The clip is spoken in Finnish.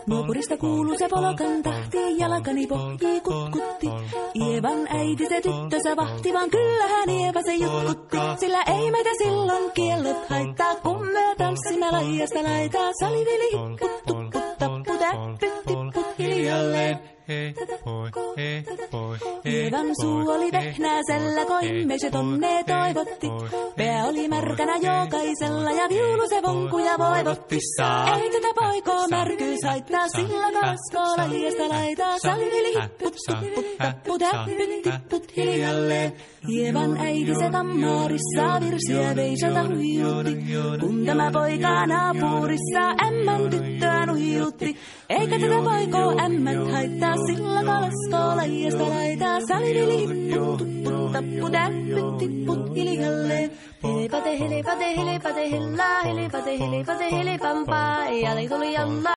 Nuopurista kuuluu se polokan tahti, jalkani pohjii kutkutti. Ievan äiti se tyttönsä vahti, vaan kyllähän Ieva se jutkutti. Sillä ei meitä silloin kiellot haittaa, kun me tanssimme laijasta laitaa. Salivili hipput, tupput, tapput, äppyt, tipput hiljalleen. Ievan suu oli vehnäisellä, koimme se tonne toivotti. Pää oli märkänä jokaisella ja viulu se vonkuja voivotti. Ei tätä poikoo märkyys haittaa, sillä kaskoo lajiasta laitaa. Salivili hipput, tupput, tapput, äppyt, tipput hiljalleen. Ievan äiti se kammarissa virsiä veisalta huijutti. Kun tämä poika naapurissa ämmän tyttöä nuijutti. Eikä tätä poikoo ämmät haittaa, sillä kalaskoo lajiasta laitaa. Salivili hipput, tupput, tapput, äppyt, tipput hiljalleen. Helepate, helepate, helepate, hellaa, helepate, helepate, helepampaa. Ja tuli alla.